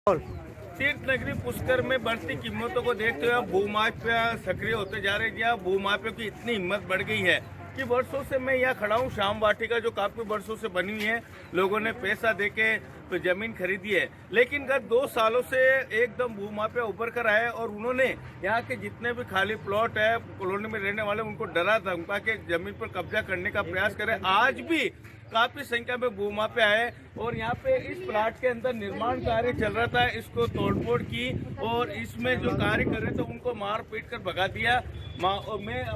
तीर्थ नगरी पुष्कर में बढ़ती कीमतों को देखते हुए भूमाफिया सक्रिय होते जा रहे हैं। जहाँ भूमाफिया की इतनी हिम्मत बढ़ गई है कि वर्षों से मैं यहाँ खड़ा हूँ। शाम वाटिका जो काफी वर्षों से बनी हुई है, लोगों ने पैसा देके तो जमीन खरीदी है, लेकिन गत 2 सालों से एकदम भूमाफिया उभर कर आए और उन्होंने यहाँ के जितने भी खाली प्लॉट है, कॉलोनी में रहने वाले, उनको डरा धमका के जमीन पर कब्जा करने का प्रयास करे। आज भी काफी संख्या में भूमाफिया है और यहाँ पे इस प्लाट के अंदर निर्माण कार्य चल रहा था, इसको तोड़फोड़ की और इसमें जो कार्य कर रहे थे उनको मार पीट कर भगा दिया। मैं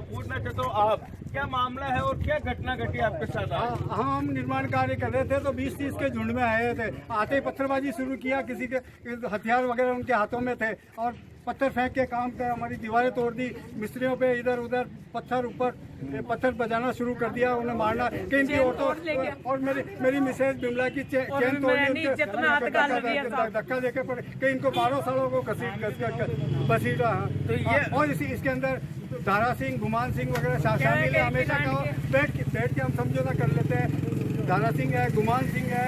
पूछना चाहता हूँ, आप क्या मामला है और क्या घटना घटी आपके साथ? हम निर्माण कार्य कर रहे थे तो 20-30 के झुंड में आए थे। आते ही पत्थरबाजी शुरू किया, किसी के हथियार वगैरह उनके हाथों में थे और पत्थर फेंक के काम कर हमारी दीवारें तोड़ दी। मिस्त्रियों पे इधर उधर पत्थर ऊपर पत्थर बजाना शुरू कर दिया, उन्हें मारना। कि इनकी औरतों और मेरी मिसेज बिमला की चेन तोड़ दी, धक्का देके पड़े कि इनको 12 सालों को घसीटा। तो ये और इसके अंदर दारा सिंह, गुमान सिंह वगैरह शामिल है। हमेशा का बैठ के हम समझौता कर लेते हैं। दारा सिंह है, गुमान सिंह है,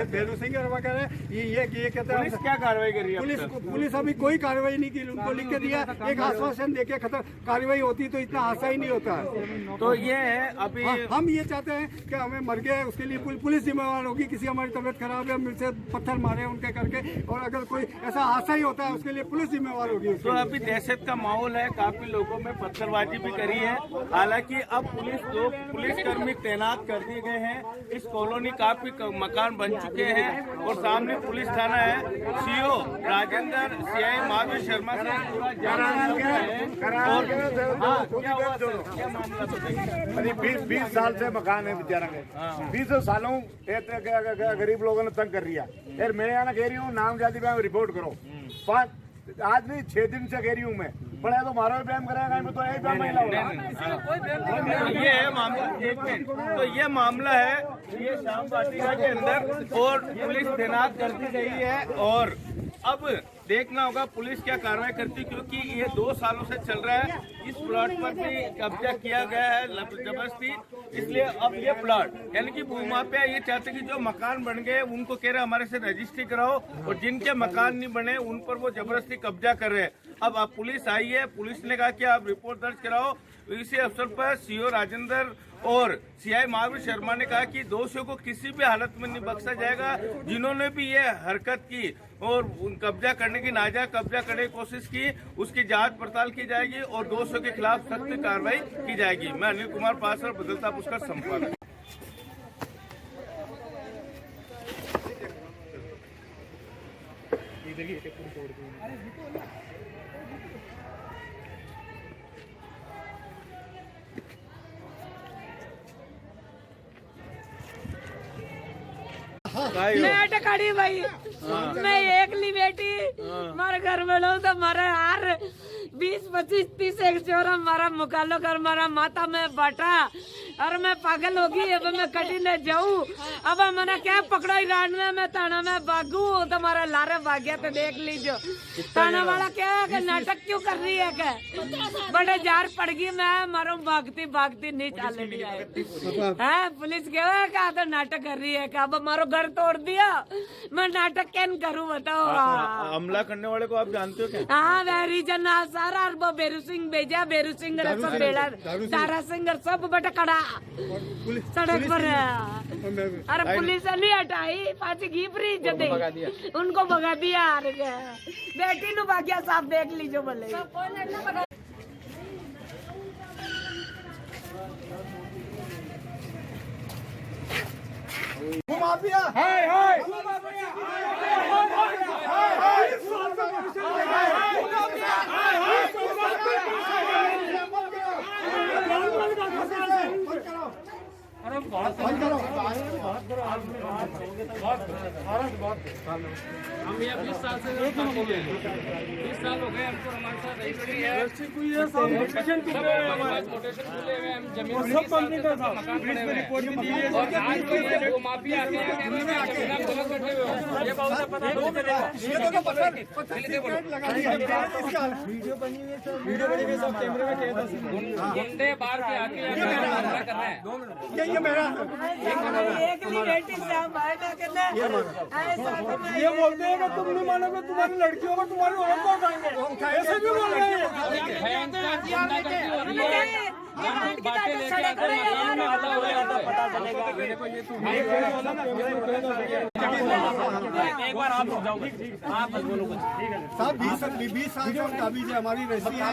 बेरू सिंह वगैरह। ये कहते हैं पुलिस क्या कार्रवाई करी है? पुलिस अभी कोई कार्रवाई नहीं की। उनको लिख के दिया, एक आश्वासन देके खत्म। कार्रवाई होती तो इतना हादसा ही नहीं होता है। तो ये है अभी हम ये चाहते हैं कि हमें मर गए उसके लिए पुलिस जिम्मेवार होगी। किसी हमारी तबीयत खराब है, मुझसे पत्थर मारे उनके करके, और अगर कोई ऐसा हादसा ही होता है उसके लिए पुलिस जिम्मेवार होगी। तो अभी दहशत का माहौल है, काफी लोगों में पत्थरबाजी भी करी है। हालांकि अब पुलिसकर्मी तैनात कर दिए गए हैं। इस कॉलोनी काफी मकान बन चुके हैं और सामने पुलिस थाना है। सीओ राजेंद्र, सीआई महावीर शर्मा से पूरा क्या मामला? 20 साल से मकान है बेचारा के। 20 सालों गरीब लोगों ने तंग कर दिया। यार मैं यहाँ कह रही हूँ नाम जाति में रिपोर्ट करो। 5 आज नहीं 6 दिन से कह रही हूँ मैं। बड़ा तो मारो ब्याम करेगा, मैं तो यही ब्याम महिला ये है मामला। एक मिनट, तो ये मामला है, ये शाम वाटिका के अंदर और पुलिस तैनात कर दी गई है और अब देखना होगा पुलिस क्या कार्रवाई करती, क्योंकि ये 2 सालों से चल रहा है। इस प्लॉट पर भी कब्जा किया गया है जबरदस्ती, इसलिए अब ये प्लॉट यानी कि भूमाफिया ये चाहते कि जो मकान बन गए उनको कह रहे हमारे से रजिस्ट्री कराओ, और जिनके मकान नहीं बने उन पर वो जबरदस्ती कब्जा कर रहे हैं। अब पुलिस आई है, पुलिस ने कहा कि आप रिपोर्ट दर्ज कराओ। इसी अवसर पर सीओ राजेंद्र और सीआई महावीर शर्मा ने कहा कि दोषियों को किसी भी हालत में नहीं बख्शा जाएगा। जिन्होंने भी ये हरकत की और कब्जा करने की, नाजायज कब्जा करने की कोशिश की, उसकी जांच पड़ताल की जाएगी और दोषियों के खिलाफ सख्त कार्रवाई की जाएगी। मैं अनिल कुमार पासर, बदलता पुष्कर संपादक। मैं अटकड़ी भाई, मैं एकली बेटी, मारे घर में लो तो मारे हार 20-25-30 एक चोरा मारा मुकालो कर मारा माता में बाटा और मैं पागल होगी। अब मैं कटी न जाऊँ, अब मैंने क्या पकड़ो इरान में, मैं ताना में भागू तो मारा लारे भाग गया। तो देख लीजिए ताना वाला क्या है कि नाटक क्यों कर रही है, क्या बड़े जार पड़ गई। मैं मारो भागती नहीं चाले है। पुलिस क्या कहा तो नाटक कर रही है, अब हमारो घर तोड़ दिया, मैं नाटक क्या करूँ बताओ। हमला करने वाले को आप जानते हो क्या? हाँ रीजन सारा वो बेरू सिंह भेजा, बेरू सिंह सब बेड़ा, दारा सिंह सब बटा खड़ा सड़क पर। अरे पुलिस नहीं हटाई, पाची घी फ्री जदे उनको भगा दिया। बेटी नु भाग्या साहब देख लीजिए बोले। माफिया हम ये 20 साल से 20 साल हो गए हमको हमारे साथ रजिस्ट्री है। कोटेशन खुले हुए हम जमीन सब कंपनी का था, मकान बने हुए हैं और आज वो माफिया आते हैं गलत बैठे हुए हो। ये बहुत पता वीडियो बनी हुई है, सब कैमरे में कैद है। गुंडे बाहर के आके हमला कर रहे हैं। ये मेरा एकली बेटी शाम भाटा के ना ऐसा तो मैं ये बोलते हैं कि तुम नहीं मानोगे तुम्हारी लड़की होगा तुम्हारी औरत को उठाएंगे ऐसे भी बोल रहे हैं बातें लेके आकर मकान में आता हुआ पता चलेगा। एक बार आप जाओगे आप बस बोलो कुछ साहब 20 साल से काबिज है हमारी रजिस्ट्री है।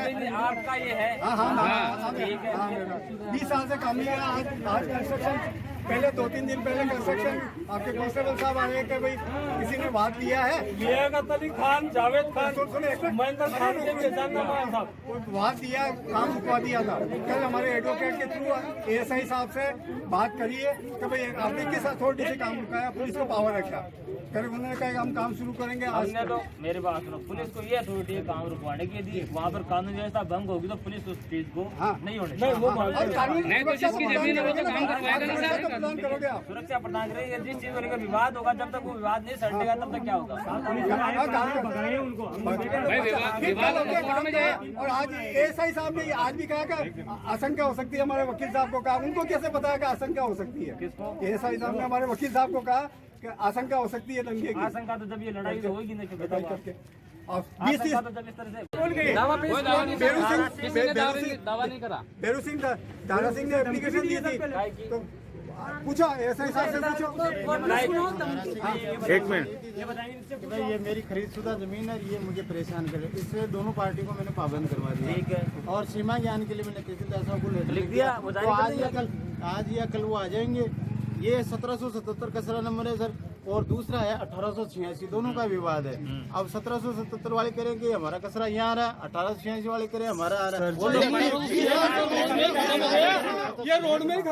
आपका ये है हाँ 20 साल से काबिज है। आज कंस्ट्रक्शन पहले 2-3 दिन पहले कंस्ट्रक्शन आपके कांस्टेबल साहब आए कि भाई किसी ने वाद दिया है। लियाकत अली खान, जावेद खान, महेंद्र खान के पहचानना साहब वाद दिया, काम रुकवा दिया था। कल हमारे एडवोकेट के थ्रू ASI साहब से बात करिए कि भाई आपने किस अथॉरिटी से काम रुकाया, पुलिस को पावर रखा। फिर उन्होंने कहा हम काम शुरू करेंगे। आज हमने तो मेरी बात सुनो, पुलिस को ये अथॉरिटी है काम रुकवाने की, यदि वहाँ पर कानून व्यवस्था भंग होगी तो पुलिस उस चीज को नहीं होने नहीं तो जिसकी जमीन है वो तो काम करवाएगा नहीं सर। करोगे आप सुरक्षा प्रदान करेंगे। जिस चीज को लेकर विवाद होगा, जब तक वो विवाद नहीं सटेगा तब तक क्या होगा। और आज ASI साहब ने आज भी कहा कि आशंका हो सकती है। हमारे वकील साहब को कहा, उनको कैसे पता कि आशंका हो सकती है? ASI साहब ने हमारे वकील साहब को कहा कि आशंका हो सकती है दंगे की। आशंका तो जब ये लड़ाई तो होगी नहीं करके और आशंका तो जब इस तरह से दावा नहीं करा। बेरू सिंह दारा सिंह ने एप्लीकेशन दी थी तो पूछो ASI साहब से पूछो। एक मिनट, ये मेरी खरीदशुदा जमीन है, ये मुझे परेशान करे, इससे दोनों पार्टी को मैंने पाबंद करवा दिया। ठीक है। और सीमा ज्ञान के लिए मैंने तहसीलदार साहब को लेटर लिख दिया, वो तो आज या कल वो आ जाएंगे। ये 1777 का सरा नंबर है सर, और दूसरा है 1886, दोनों का विवाद है। अब 1777 वाले करें कि हमारा कसरा यहाँ आ रहा है, 1886 वाले करें हमारा आ रहा है। ये रोड में ही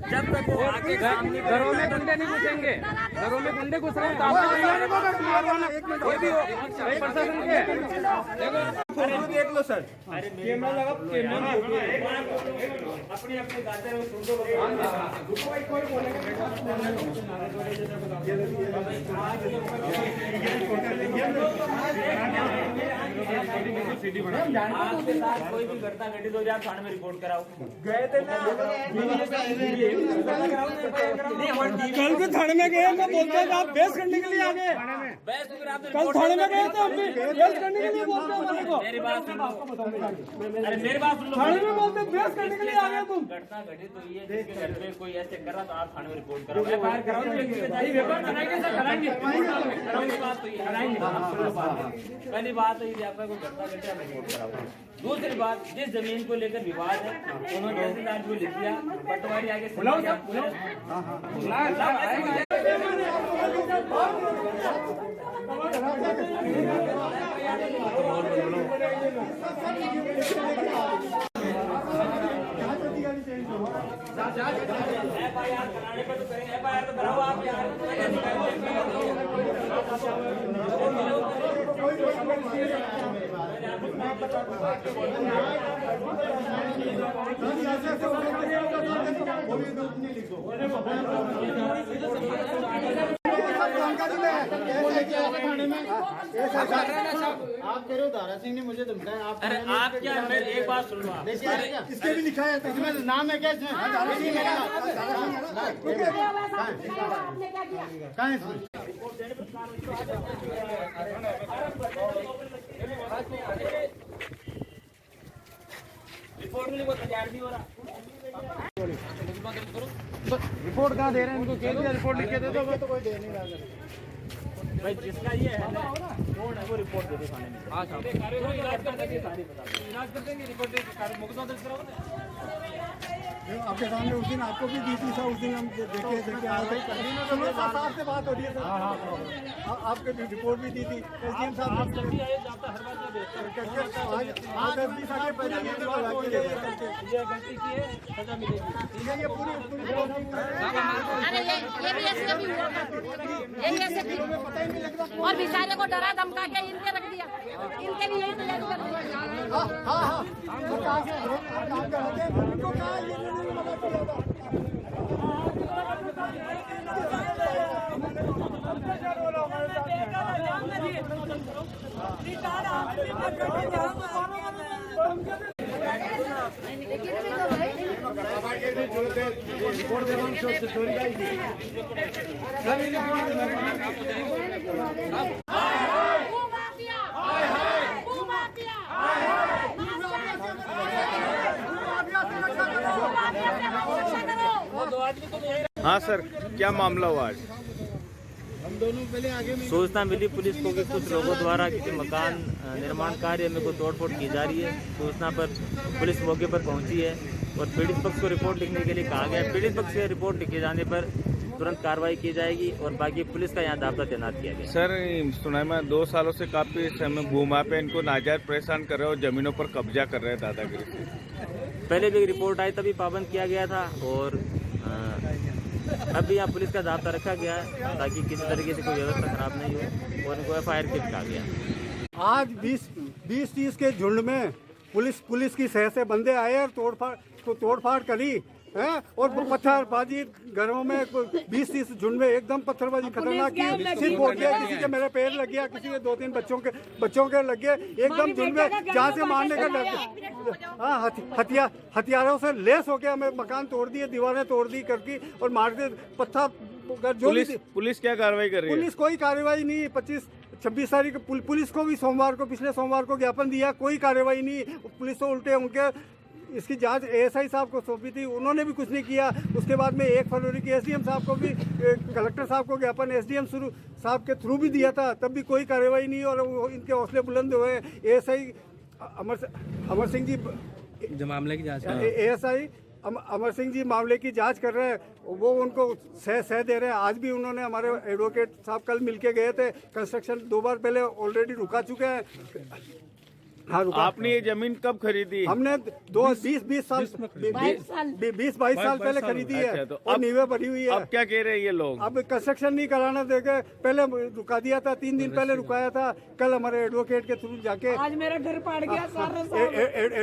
जब तक वो आके घरों में गुंडे नहीं घुसेंगे, घरों में गुंडे घुस रहे हैं तो प्रशासन के देख लो सर। कैमरा लगा, अपनी अपनी गाते में कोई भी घटना घटित हो जाए थाने में रिपोर्ट कराओ। गए थे ना, कल भी थाने में गए, मैं बोलता हूँ आप बहस करने के लिए आ गए। कल थाने में गए थे, हम भी बहस करने के लिए बोलते हैं थाने को। मेरी बात सुन लो, अरे मेरी बात सुन लो। थाने में बोलते बहस करने के लिए आ गए तुम। घटना घटित हुई है, जिसके घर में कोई ऐसे कर रहा तो आप थाने में रिपोर्ट कराओ। FIR कराओ, कराएंगे सर, कराएंगे। पहली बात तो ये आपका कोई घटना घटे आप रिपोर्ट कराओ। दूसरी बात, जिस जमीन को लेकर विवाद है उन्होंने तहसीलदार को लिख दिया, पटवारी आगे FIR कराने पर तो करेंगे। FIR तो कराओ आप यार। आप कह रहे हो दारा सिंह ने मुझे धमकाया। आप अरे आप क्या, मेरे एक बात सुन लो आप। इसके भी लिखा है इसमें नाम है क्या? इसमें कहाँ है इसमें? रिपोर्ट में लिखो, तैयार नहीं हो रहा। रिपोर्ट कहाँ दे रहे हैं इनको? कह दिया रिपोर्ट लिख के दे दो, तो कोई दे नहीं रहा भाई जिसका ये है ना कौन है वो रिपोर्ट दे दे थाने में। हाँ साहब, इलाज कर देंगे, सारी बता दो। इलाज कर देंगे, रिपोर्ट दे मुकदमा दर्ज कराओ। आपके सामने उस दिन आपको भी दी थी सर, उस दिन हम देखे आए थे। साहब से बात हो रही है सर, आपके रिपोर्ट भी दी थी SDM साहब। आप जल्दी आइए, आपका हर बार में आज 10-20 आगे पहले ये गलती की है, सजा मिलेगी। ये पूरी अरे ये भी ऐसे भी हुआ था, ये भी ऐसे भी। और बेचारे को डरा धमका के इनके रख दिया, इनके भी यही तैयारी कर दिया। हाँ काम कर रहे थे, उनको कहा ये नहीं मदद किया था। हाँ सर, क्या मामला हुआ आज? सूचना मिली पुलिस को कि कुछ लोगों द्वारा किसी मकान निर्माण कार्य में कोई तोड़फोड़ की जा रही है। सूचना पर पुलिस मौके पर पहुंची है और पीड़ित पक्ष को रिपोर्ट लिखने के लिए कहा गया है। पीड़ित पक्ष से रिपोर्ट लिखे जाने पर तुरंत कार्रवाई की जाएगी और बाकी पुलिस का यहाँ दाब्ता तैनात किया गया। सर, सुना मैं 2 सालों से काफी समय भूमा पे इनको नाजायज परेशान कर रहे हो, जमीनों पर कब्जा कर रहे हैं दादागिरी से। पहले भी एक रिपोर्ट आई तभी पाबंद किया गया था और अब भी यहाँ पुलिस का दाब्ता रखा गया है ताकि किसी तरीके से कोई व्यवस्था खराब नहीं हो और इनको FIR किट कहा गया। आज 20-30 के झुंड में पुलिस की सह से बंदे आए और तोड़फाड़ करी है और पत्थरबाजी घरों में 20-30 झुंड में एकदम पत्थरबाजी खतरनाक की। सिर्फ हो गया, किसी के मेरे पैर लग गया, किसी के 2-3 बच्चों के लग गए, एकदम झुंड में जहाँ से मारने का डर। हाँ, हथियारों से लेस हो गया। हमें मकान तोड़ दिए, दीवारें तोड़ दी करके और मार दे पत्थर। पुलिस क्या कार्रवाई कर रही है? पुलिस कोई कार्रवाई नहीं। 25-26 तारीख पुलिस को भी पिछले सोमवार को ज्ञापन दिया, कोई कार्रवाई नहीं। पुलिस तो उल्टे उनके इसकी जांच ASI साहब को सौंपी थी, उन्होंने भी कुछ नहीं किया। उसके बाद में 1 फरवरी की SDM साहब को भी, कलेक्टर साहब को ज्ञापन SDM साहब के थ्रू भी दिया था, तब भी कोई कार्रवाई नहीं। और इनके हौसले बुलंद हुए। ASI अमर सिंह जी मामले की जांच ASI अमर सिंह जी मामले की जांच कर रहे हैं, वो उनको सह दे रहे हैं। आज भी उन्होंने हमारे एडवोकेट साहब कल मिलके गए थे। कंस्ट्रक्शन 2 बार पहले ऑलरेडी रुका चुके हैं। हाँ, आपने ये जमीन कब खरीदी? हमने 20-22 साल पहले खरीदी है। अच्छा, तो और नींवें भरी हुई है। अब क्या कह रहे हैं ये लोग? अब कंस्ट्रक्शन नहीं कराना देके पहले रुका दिया था, 3 दिन पहले रुकाया था। कल हमारे एडवोकेट के थ्रू जाके आज मेरा घर पड़ गया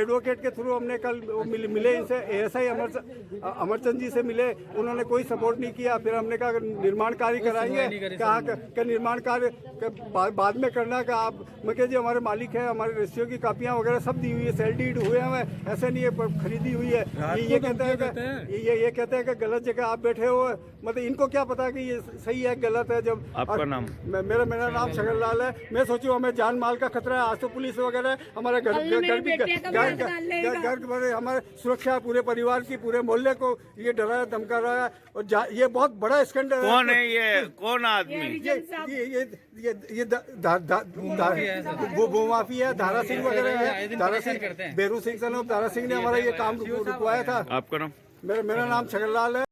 एडवोकेट के थ्रू हमने कल मिले इनसे। ASI अमरचंद जी से मिले, उन्होंने कोई सपोर्ट नहीं किया। फिर हमने कहा निर्माण कार्य कराएंगे, कहा कि निर्माण कार्य बाद में करना। का आप मैं जी हमारे मालिक है, हमारे रजिस्ट्रियों की कापियां वगैरह सब दी हुई है, सेल डीड हुए हैं, ऐसे नहीं है खरीदी हुई है। ये कहते हैं कि गलत जगह आप बैठे हो। मतलब इनको क्या पता कि ये सही है गलत है। जब आपका नाम? मेरा नाम छगन लाल है। मैं सोचूं हमें जान माल का खतरा है। आज तो पुलिस वगैरह हमारे घर हमारे सुरक्षा, पूरे परिवार की, पूरे मोहल्ले को ये डराया धमका रहा है। और ये बहुत बड़ा स्कैंडल है। कौन है ये? कौन आदमी? ये भूमाफी है, धारा सिंह वगैरह है। धारा सिंह, बेरू सिंह सन ऑफ धारा सिंह ने हमारा ये काम रुकवाया था। आपका नाम? मेरा नाम छगन लाल है।